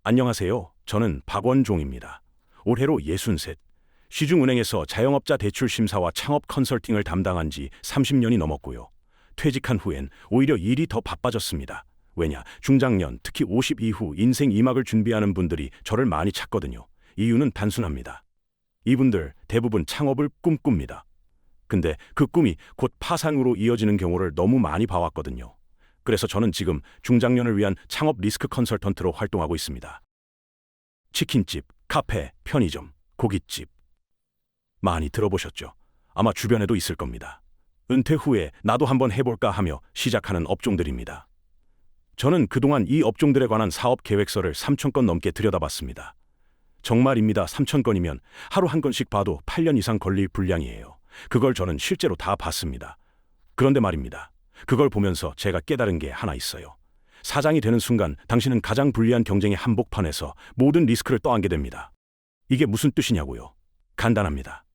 안녕하세요. 저는 박원종입니다. 올해로 63. 시중은행에서 자영업자 대출 심사와 창업 컨설팅을 담당한 지 30년이 넘었고요. 퇴직한 후엔 오히려 일이 더 바빠졌습니다. 왜냐, 중장년, 특히 50 이후 인생 2막을 준비하는 분들이 저를 많이 찾거든요. 이유는 단순합니다. 이분들 대부분 창업을 꿈꿉니다. 근데 그 꿈이 곧 파산으로 이어지는 경우를 너무 많이 봐왔거든요. 그래서 저는 지금 중장년을 위한 창업 리스크 컨설턴트로 활동하고 있습니다. 치킨집, 카페, 편의점, 고깃집. 많이 들어보셨죠? 아마 주변에도 있을 겁니다. 은퇴 후에 나도 한번 해볼까 하며 시작하는 업종들입니다. 저는 그동안 이 업종들에 관한 사업 계획서를 3,000건 넘게 들여다봤습니다. 정말입니다. 3,000건이면 하루 한 건씩 봐도 8년 이상 걸릴 분량이에요. 그걸 저는 실제로 다 봤습니다. 그런데 말입니다. 그걸 보면서 제가 깨달은 게 하나 있어요. 사장이 되는 순간 당신은 가장 불리한 경쟁의 한복판에서 모든 리스크를 떠안게 됩니다. 이게 무슨 뜻이냐고요? 간단합니다.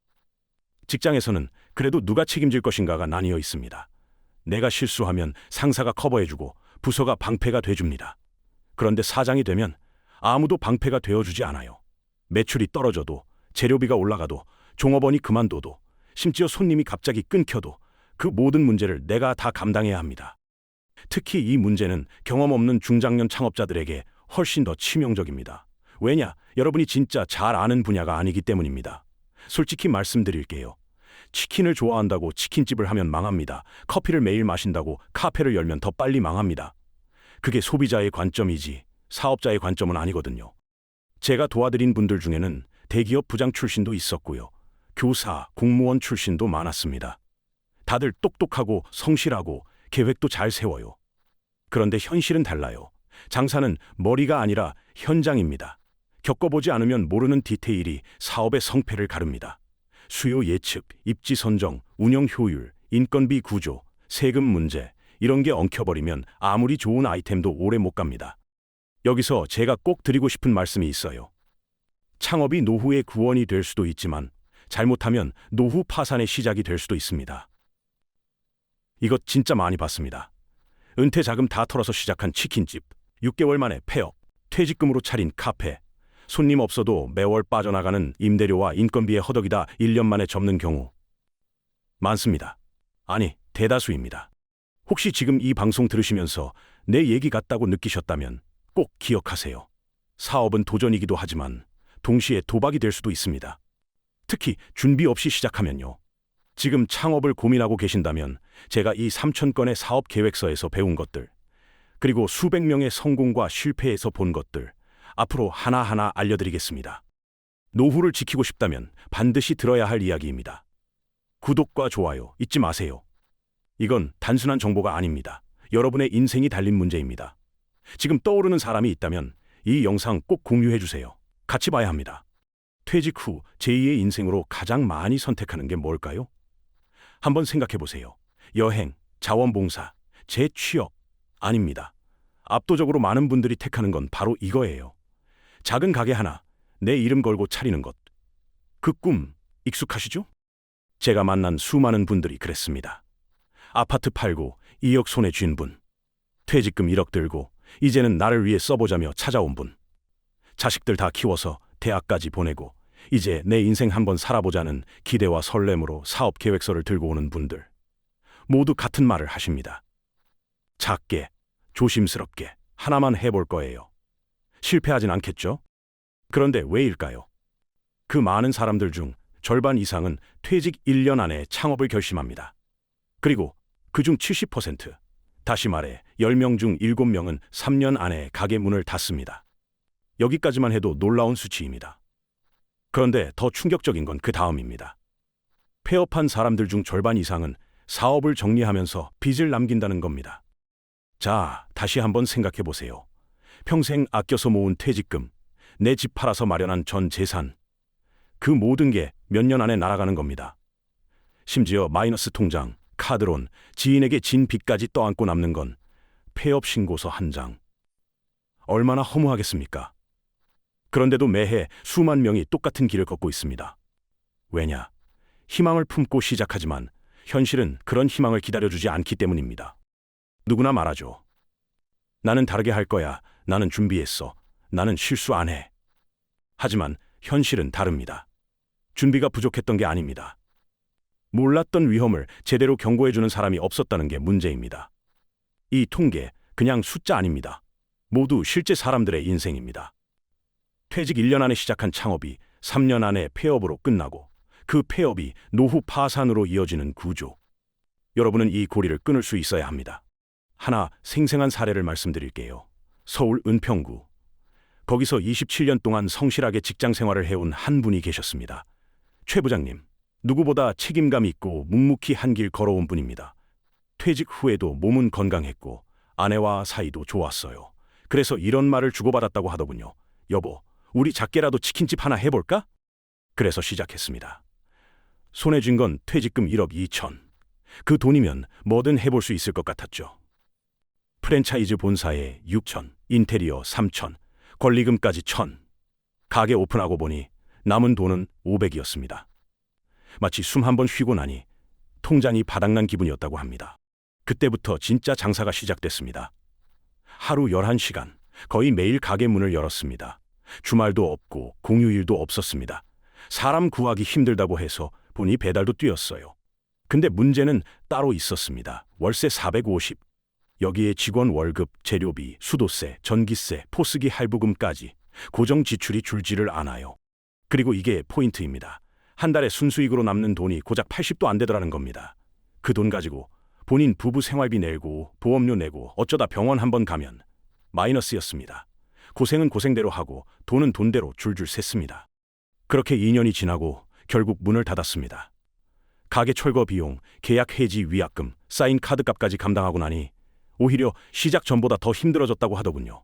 직장에서는 그래도 누가 책임질 것인가가 나뉘어 있습니다. 내가 실수하면 상사가 커버해주고 부서가 방패가 돼줍니다. 그런데 사장이 되면 아무도 방패가 되어주지 않아요. 매출이 떨어져도, 재료비가 올라가도, 종업원이 그만둬도, 심지어 손님이 갑자기 끊겨도 그 모든 문제를 내가 다 감당해야 합니다. 특히 이 문제는 경험 없는 중장년 창업자들에게 훨씬 더 치명적입니다. 왜냐? 여러분이 진짜 잘 아는 분야가 아니기 때문입니다. 솔직히 말씀드릴게요. 치킨을 좋아한다고 치킨집을 하면 망합니다. 커피를 매일 마신다고 카페를 열면 더 빨리 망합니다. 그게 소비자의 관점이지 사업자의 관점은 아니거든요. 제가 도와드린 분들 중에는 대기업 부장 출신도 있었고요. 교사, 공무원 출신도 많았습니다. 다들 똑똑하고 성실하고 계획도 잘 세워요. 그런데 현실은 달라요. 장사는 머리가 아니라 현장입니다. 겪어보지 않으면 모르는 디테일이 사업의 성패를 가릅니다. 수요 예측, 입지 선정, 운영 효율, 인건비 구조, 세금 문제, 이런 게 엉켜버리면 아무리 좋은 아이템도 오래 못 갑니다. 여기서 제가 꼭 드리고 싶은 말씀이 있어요. 창업이 노후의 구원이 될 수도 있지만 잘못하면 노후 파산의 시작이 될 수도 있습니다. 이것 진짜 많이 봤습니다. 은퇴 자금 다 털어서 시작한 치킨집, 6개월 만에 폐업, 퇴직금으로 차린 카페, 손님 없어도 매월 빠져나가는 임대료와 인건비의 허덕이다 1년 만에 접는 경우 많습니다. 아니, 대다수입니다. 혹시 지금 이 방송 들으시면서 내 얘기 같다고 느끼셨다면 꼭 기억하세요. 사업은 도전이기도 하지만 동시에 도박이 될 수도 있습니다. 특히 준비 없이 시작하면요. 지금 창업을 고민하고 계신다면 제가 이 3,000건의 사업 계획서에서 배운 것들, 그리고 수백 명의 성공과 실패에서 본 것들, 앞으로 하나하나 알려드리겠습니다. 노후를 지키고 싶다면 반드시 들어야 할 이야기입니다. 구독과 좋아요 잊지 마세요. 이건 단순한 정보가 아닙니다. 여러분의 인생이 달린 문제입니다. 지금 떠오르는 사람이 있다면 이 영상 꼭 공유해 주세요. 같이 봐야 합니다. 퇴직 후 제2의 인생으로 가장 많이 선택하는 게 뭘까요? 한번 생각해 보세요. 여행, 자원봉사, 재취업 아닙니다. 압도적으로 많은 분들이 택하는 건 바로 이거예요. 작은 가게 하나, 내 이름 걸고 차리는 것. 그 꿈 익숙하시죠? 제가 만난 수많은 분들이 그랬습니다. 아파트 팔고 2억 손에 쥔 분, 퇴직금 1억 들고 이제는 나를 위해 써보자며 찾아온 분, 자식들 다 키워서 대학까지 보내고 이제 내 인생 한번 살아보자는 기대와 설렘으로 사업 계획서를 들고 오는 분들, 모두 같은 말을 하십니다. 작게, 조심스럽게 하나만 해볼 거예요. 실패하진 않겠죠? 그런데 왜일까요? 그 많은 사람들 중 절반 이상은 퇴직 1년 안에 창업을 결심합니다. 그리고 그중 70%, 다시 말해 10명 중 7명은 3년 안에 가게 문을 닫습니다. 여기까지만 해도 놀라운 수치입니다. 그런데 더 충격적인 건 그 다음입니다. 폐업한 사람들 중 절반 이상은 사업을 정리하면서 빚을 남긴다는 겁니다. 자, 다시 한번 생각해 보세요. 평생 아껴서 모은 퇴직금, 내 집 팔아서 마련한 전 재산, 그 모든 게 몇 년 안에 날아가는 겁니다. 심지어 마이너스 통장, 카드론, 지인에게 진 빚까지 떠안고 남는 건 폐업 신고서 한 장. 얼마나 허무하겠습니까? 그런데도 매해 수만 명이 똑같은 길을 걷고 있습니다. 왜냐? 희망을 품고 시작하지만 현실은 그런 희망을 기다려주지 않기 때문입니다. 누구나 말하죠. 나는 다르게 할 거야. 나는 준비했어. 나는 실수 안 해. 하지만 현실은 다릅니다. 준비가 부족했던 게 아닙니다. 몰랐던 위험을 제대로 경고해주는 사람이 없었다는 게 문제입니다. 이 통계, 그냥 숫자 아닙니다. 모두 실제 사람들의 인생입니다. 퇴직 1년 안에 시작한 창업이 3년 안에 폐업으로 끝나고 그 폐업이 노후 파산으로 이어지는 구조. 여러분은 이 고리를 끊을 수 있어야 합니다. 하나 생생한 사례를 말씀드릴게요. 서울 은평구. 거기서 27년 동안 성실하게 직장 생활을 해온 한 분이 계셨습니다. 최 부장님. 누구보다 책임감 있고 묵묵히 한 길 걸어온 분입니다. 퇴직 후에도 몸은 건강했고 아내와 사이도 좋았어요. 그래서 이런 말을 주고받았다고 하더군요. 여보, 우리 작게라도 치킨집 하나 해볼까? 그래서 시작했습니다. 손에 쥔 건 퇴직금 1억 2천. 그 돈이면 뭐든 해볼 수 있을 것 같았죠. 프랜차이즈 본사에 6천, 인테리어 3천, 권리금까지 1천. 가게 오픈하고 보니 남은 돈은 500이었습니다. 마치 숨 한 번 쉬고 나니 통장이 바닥난 기분이었다고 합니다. 그때부터 진짜 장사가 시작됐습니다. 하루 11시간, 거의 매일 가게 문을 열었습니다. 주말도 없고 공휴일도 없었습니다. 사람 구하기 힘들다고 해서 본이 배달도 뛰었어요. 근데 문제는 따로 있었습니다. 월세 450. 여기에 직원 월급, 재료비, 수도세, 전기세, 포스기 할부금까지 고정 지출이 줄지를 않아요. 그리고 이게 포인트입니다. 한 달에 순수익으로 남는 돈이 고작 80도 안 되더라는 겁니다. 그 돈 가지고 본인 부부 생활비 내고 보험료 내고 어쩌다 병원 한번 가면 마이너스였습니다. 고생은 고생대로 하고 돈은 돈대로 줄줄 샜습니다. 그렇게 2년이 지나고 결국 문을 닫았습니다. 가게 철거 비용, 계약 해지 위약금, 쌓인 카드값까지 감당하고 나니 오히려 시작 전보다 더 힘들어졌다고 하더군요.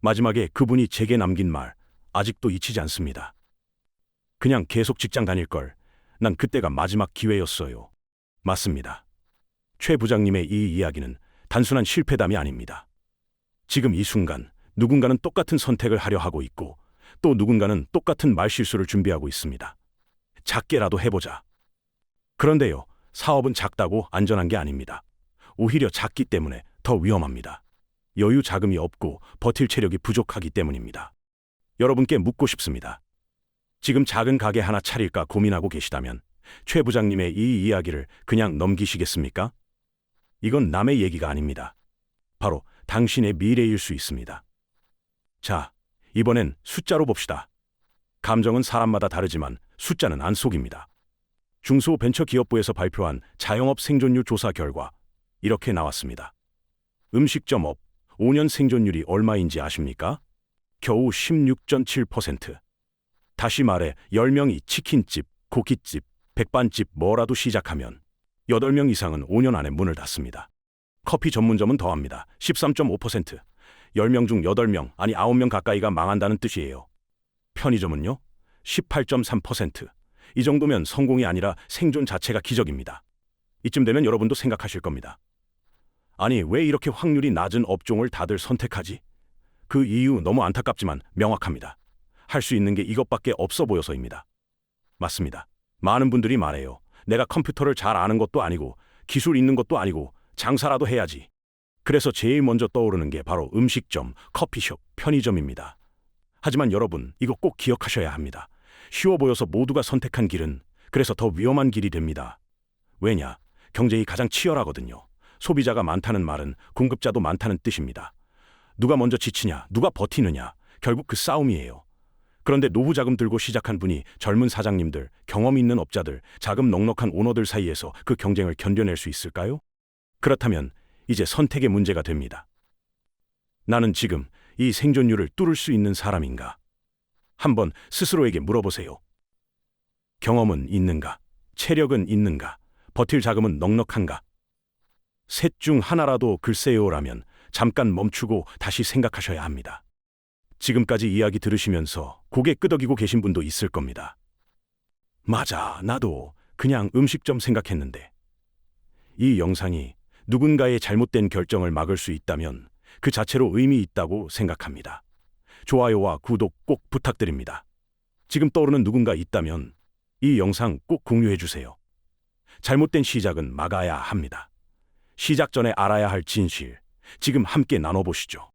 마지막에 그분이 제게 남긴 말, 아직도 잊히지 않습니다. 그냥 계속 직장 다닐 걸. 난 그때가 마지막 기회였어요. 맞습니다. 최 부장님의 이 이야기는 단순한 실패담이 아닙니다. 지금 이 순간 누군가는 똑같은 선택을 하려 하고 있고 또 누군가는 똑같은 말실수를 준비하고 있습니다. 작게라도 해보자. 그런데요, 사업은 작다고 안전한 게 아닙니다. 오히려 작기 때문에 더 위험합니다. 여유 자금이 없고 버틸 체력이 부족하기 때문입니다. 여러분께 묻고 싶습니다. 지금 작은 가게 하나 차릴까 고민하고 계시다면 최 부장님의 이 이야기를 그냥 넘기시겠습니까? 이건 남의 얘기가 아닙니다. 바로 당신의 미래일 수 있습니다. 자, 이번엔 숫자로 봅시다. 감정은 사람마다 다르지만 숫자는 안 속입니다. 중소벤처기업부에서 발표한 자영업 생존율 조사 결과 이렇게 나왔습니다. 음식점업 5년 생존율이 얼마인지 아십니까? 겨우 16.7%. 다시 말해 10명이 치킨집, 고깃집, 백반집 뭐라도 시작하면 8명 이상은 5년 안에 문을 닫습니다. 커피 전문점은 더합니다. 13.5%. 10명 중 8명, 아니 9명 가까이가 망한다는 뜻이에요. 편의점은요? 18.3%. 이 정도면 성공이 아니라 생존 자체가 기적입니다. 이쯤 되면 여러분도 생각하실 겁니다. 아니, 왜 이렇게 확률이 낮은 업종을 다들 선택하지? 그 이유 너무 안타깝지만 명확합니다. 할 수 있는 게 이것밖에 없어 보여서입니다. 맞습니다. 많은 분들이 말해요. 내가 컴퓨터를 잘 아는 것도 아니고 기술 있는 것도 아니고 장사라도 해야지. 그래서 제일 먼저 떠오르는 게 바로 음식점, 커피숍, 편의점입니다. 하지만 여러분, 이거 꼭 기억하셔야 합니다. 쉬워 보여서 모두가 선택한 길은 그래서 더 위험한 길이 됩니다. 왜냐? 경쟁이 가장 치열하거든요. 소비자가 많다는 말은 공급자도 많다는 뜻입니다. 누가 먼저 지치냐, 누가 버티느냐, 결국 그 싸움이에요. 그런데 노후 자금 들고 시작한 분이 젊은 사장님들, 경험 있는 업자들, 자금 넉넉한 오너들 사이에서 그 경쟁을 견뎌낼 수 있을까요? 그렇다면 이제 선택의 문제가 됩니다. 나는 지금 이 생존율을 뚫을 수 있는 사람인가? 한번 스스로에게 물어보세요. 경험은 있는가? 체력은 있는가? 버틸 자금은 넉넉한가? 셋 중 하나라도 글쎄요라면 잠깐 멈추고 다시 생각하셔야 합니다. 지금까지 이야기 들으시면서 고개 끄덕이고 계신 분도 있을 겁니다. 맞아, 나도 그냥 음식점 생각했는데. 이 영상이 누군가의 잘못된 결정을 막을 수 있다면 그 자체로 의미 있다고 생각합니다. 좋아요와 구독 꼭 부탁드립니다. 지금 떠오르는 누군가 있다면 이 영상 꼭 공유해 주세요. 잘못된 시작은 막아야 합니다. 시작 전에 알아야 할 진실, 지금 함께 나눠보시죠.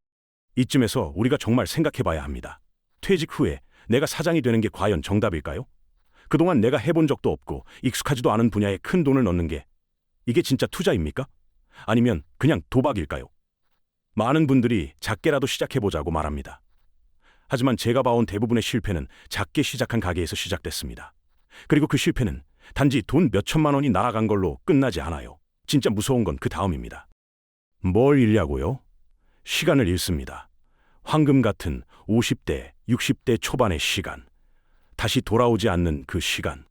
이쯤에서 우리가 정말 생각해 봐야 합니다. 퇴직 후에 내가 사장이 되는 게 과연 정답일까요? 그동안 내가 해본 적도 없고 익숙하지도 않은 분야에 큰 돈을 넣는 게 이게 진짜 투자입니까? 아니면 그냥 도박일까요? 많은 분들이 작게라도 시작해보자고 말합니다. 하지만 제가 봐온 대부분의 실패는 작게 시작한 가게에서 시작됐습니다. 그리고 그 실패는 단지 돈 몇천만 원이 날아간 걸로 끝나지 않아요. 진짜 무서운 건 그 다음입니다. 뭘 잃냐고요? 시간을 잃습니다. 황금 같은 50대, 60대 초반의 시간. 다시 돌아오지 않는 그 시간.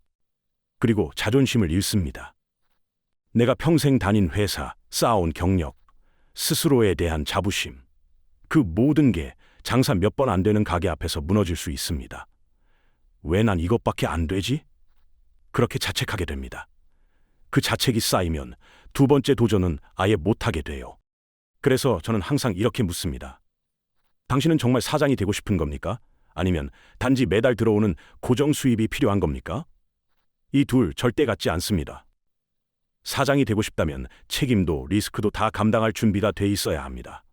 그리고 자존심을 잃습니다. 내가 평생 다닌 회사, 쌓아온 경력, 스스로에 대한 자부심. 그 모든 게 장사 몇 번 안 되는 가게 앞에서 무너질 수 있습니다. 왜 난 이것밖에 안 되지? 그렇게 자책하게 됩니다. 그 자책이 쌓이면 두 번째 도전은 아예 못하게 돼요. 그래서 저는 항상 이렇게 묻습니다. 당신은 정말 사장이 되고 싶은 겁니까? 아니면 단지 매달 들어오는 고정 수입이 필요한 겁니까? 이 둘 절대 같지 않습니다. 사장이 되고 싶다면 책임도 리스크도 다 감당할 준비가 돼 있어야 합니다.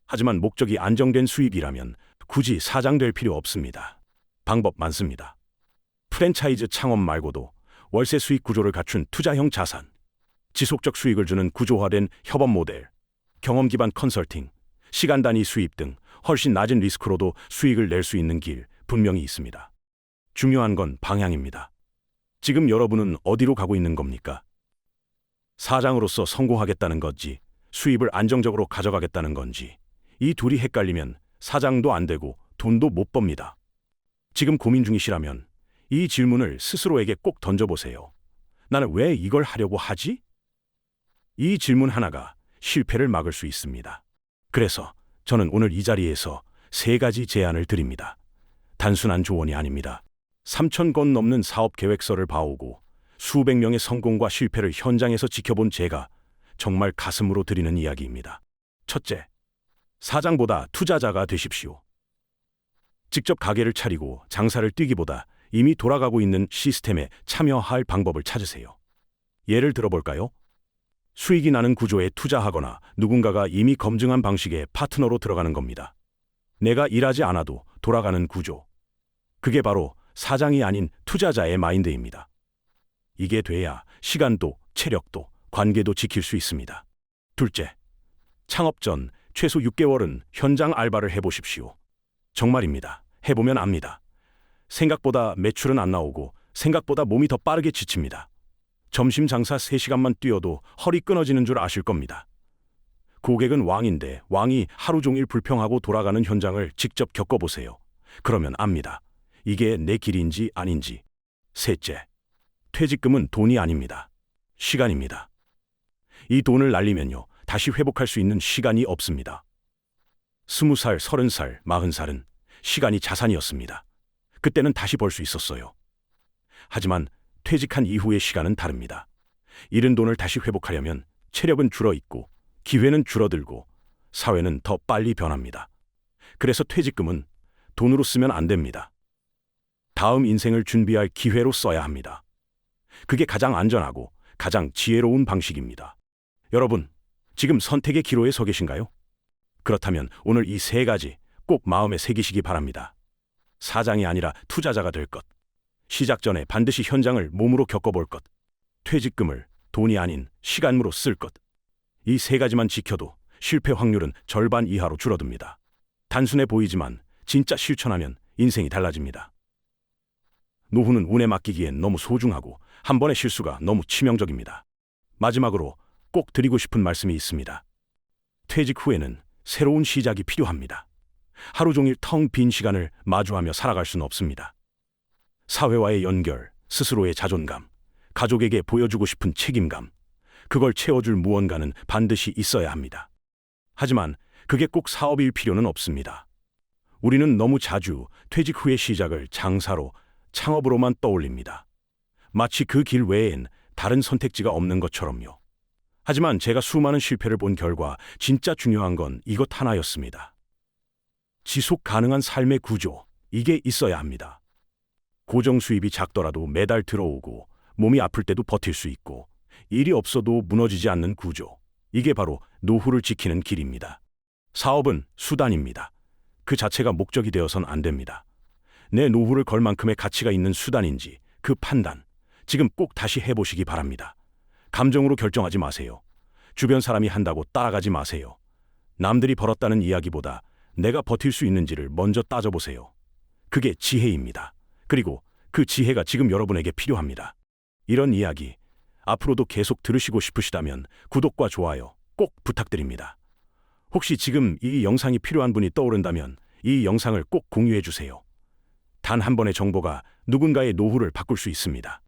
하지만 목적이 안정된 수입이라면 굳이 사장 될 필요 없습니다. 방법 많습니다. 프랜차이즈 창업 말고도 월세 수익 구조를 갖춘 투자형 자산, 지속적 수익을 주는 구조화된 협업 모델, 경험 기반 컨설팅, 시간 단위 수입 등 훨씬 낮은 리스크로도 수익을 낼 수 있는 길 분명히 있습니다. 중요한 건 방향입니다. 지금 여러분은 어디로 가고 있는 겁니까? 사장으로서 성공하겠다는 건지, 수입을 안정적으로 가져가겠다는 건지, 이 둘이 헷갈리면 사장도 안 되고 돈도 못 법니다. 지금 고민 중이시라면 이 질문을 스스로에게 꼭 던져보세요. 나는 왜 이걸 하려고 하지? 이 질문 하나가 실패를 막을 수 있습니다. 그래서 저는 오늘 이 자리에서 3가지 제안을 드립니다. 단순한 조언이 아닙니다. 3,000권 넘는 사업 계획서를 봐오고 수백 명의 성공과 실패를 현장에서 지켜본 제가 정말 가슴으로 드리는 이야기입니다. 첫째, 사장보다 투자자가 되십시오. 직접 가게를 차리고 장사를 뛰기보다 이미 돌아가고 있는 시스템에 참여할 방법을 찾으세요. 예를 들어볼까요? 수익이 나는 구조에 투자하거나 누군가가 이미 검증한 방식의 파트너로 들어가는 겁니다. 내가 일하지 않아도 돌아가는 구조. 그게 바로 사장이 아닌 투자자의 마인드입니다. 이게 돼야 시간도, 체력도, 관계도 지킬 수 있습니다. 둘째, 창업 전 최소 6개월은 현장 알바를 해보십시오. 정말입니다. 해보면 압니다. 생각보다 매출은 안 나오고 생각보다 몸이 더 빠르게 지칩니다. 점심 장사 3시간만 뛰어도 허리 끊어지는 줄 아실 겁니다. 고객은 왕인데 왕이 하루 종일 불평하고 돌아가는 현장을 직접 겪어보세요. 그러면 압니다. 이게 내 길인지 아닌지. 셋째, 퇴직금은 돈이 아닙니다. 시간입니다. 이 돈을 날리면요, 다시 회복할 수 있는 시간이 없습니다. 20살, 30살, 40살은 시간이 자산이었습니다. 그때는 다시 벌 수 있었어요. 하지만 퇴직한 이후의 시간은 다릅니다. 잃은 돈을 다시 회복하려면 체력은 줄어있고 기회는 줄어들고 사회는 더 빨리 변합니다. 그래서 퇴직금은 돈으로 쓰면 안 됩니다. 다음 인생을 준비할 기회로 써야 합니다. 그게 가장 안전하고 가장 지혜로운 방식입니다. 여러분, 지금 선택의 기로에 서 계신가요? 그렇다면 오늘 이 3가지 꼭 마음에 새기시기 바랍니다. 사장이 아니라 투자자가 될 것. 시작 전에 반드시 현장을 몸으로 겪어볼 것. 퇴직금을 돈이 아닌 시간으로 쓸 것. 이 3가지만 지켜도 실패 확률은 절반 이하로 줄어듭니다. 단순해 보이지만 진짜 실천하면 인생이 달라집니다. 노후는 운에 맡기기엔 너무 소중하고 한 번의 실수가 너무 치명적입니다. 마지막으로 꼭 드리고 싶은 말씀이 있습니다. 퇴직 후에는 새로운 시작이 필요합니다. 하루 종일 텅 빈 시간을 마주하며 살아갈 수는 없습니다. 사회와의 연결, 스스로의 자존감, 가족에게 보여주고 싶은 책임감, 그걸 채워줄 무언가는 반드시 있어야 합니다. 하지만 그게 꼭 사업일 필요는 없습니다. 우리는 너무 자주 퇴직 후의 시작을 장사로, 창업으로만 떠올립니다. 마치 그 길 외엔 다른 선택지가 없는 것처럼요. 하지만 제가 수많은 실패를 본 결과 진짜 중요한 건 이것 하나였습니다. 지속 가능한 삶의 구조, 이게 있어야 합니다. 고정 수입이 작더라도 매달 들어오고 몸이 아플 때도 버틸 수 있고 일이 없어도 무너지지 않는 구조. 이게 바로 노후를 지키는 길입니다. 사업은 수단입니다. 그 자체가 목적이 되어선 안 됩니다. 내 노후를 걸 만큼의 가치가 있는 수단인지 그 판단, 지금 꼭 다시 해보시기 바랍니다. 감정으로 결정하지 마세요. 주변 사람이 한다고 따라가지 마세요. 남들이 벌었다는 이야기보다 내가 버틸 수 있는지를 먼저 따져보세요. 그게 지혜입니다. 그리고 그 지혜가 지금 여러분에게 필요합니다. 이런 이야기 앞으로도 계속 들으시고 싶으시다면 구독과 좋아요 꼭 부탁드립니다. 혹시 지금 이 영상이 필요한 분이 떠오른다면 이 영상을 꼭 공유해 주세요. 단 한 번의 정보가 누군가의 노후를 바꿀 수 있습니다.